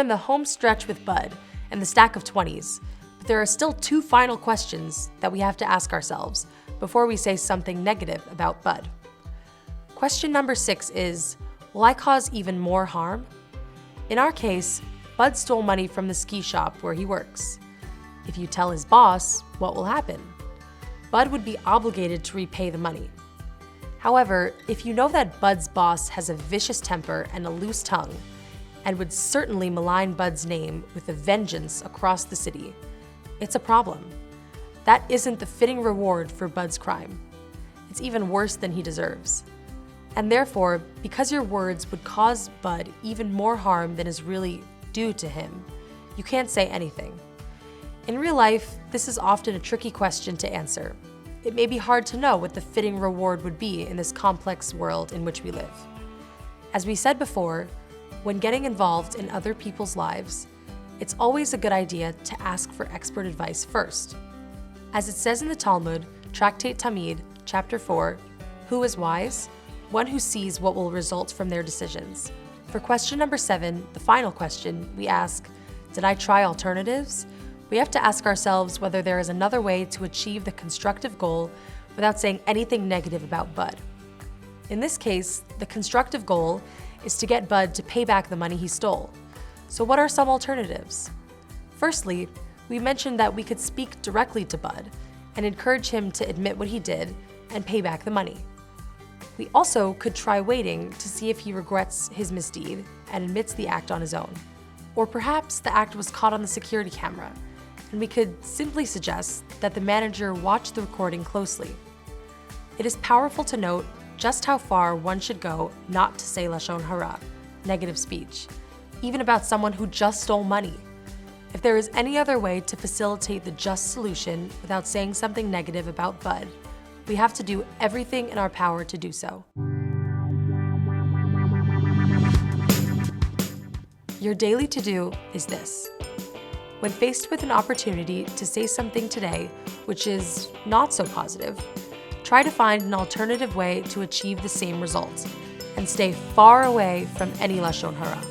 in the home stretch with Bud and the stack of 20s, but there are still 2 final questions that we have to ask ourselves before we say something negative about Bud. Question number 6 is, will I cause even more harm? In our case, Bud stole money from the ski shop where he works. If you tell his boss, what will happen? Bud would be obligated to repay the money. However, if you know that Bud's boss has a vicious temper and a loose tongue, and would certainly malign Bud's name with a vengeance across the city, it's a problem. That isn't the fitting reward for Bud's crime. It's even worse than he deserves. And therefore, because your words would cause Bud even more harm than is really due to him, you can't say anything. In real life, this is often a tricky question to answer. It may be hard to know what the fitting reward would be in this complex world in which we live. As we said before, when getting involved in other people's lives, it's always a good idea to ask for expert advice first. As it says in the Talmud, Tractate Tamid, chapter 4, who is wise? One who sees what will result from their decisions. For question number 7, the final question, we ask, did I try alternatives? We have to ask ourselves whether there is another way to achieve the constructive goal without saying anything negative about Bud. In this case, the constructive goal is to get Bud to pay back the money he stole. So what are some alternatives? Firstly, we mentioned that we could speak directly to Bud and encourage him to admit what he did and pay back the money. We also could try waiting to see if he regrets his misdeed and admits the act on his own. Or perhaps the act was caught on the security camera, and we could simply suggest that the manager watch the recording closely. It is powerful to note just how far one should go not to say lashon hara, negative speech, even about someone who just stole money. If there is any other way to facilitate the just solution without saying something negative about Bud, we have to do everything in our power to do so. Your daily to-do is this. When faced with an opportunity to say something today which is not so positive, try to find an alternative way to achieve the same results and stay far away from any lashon hara.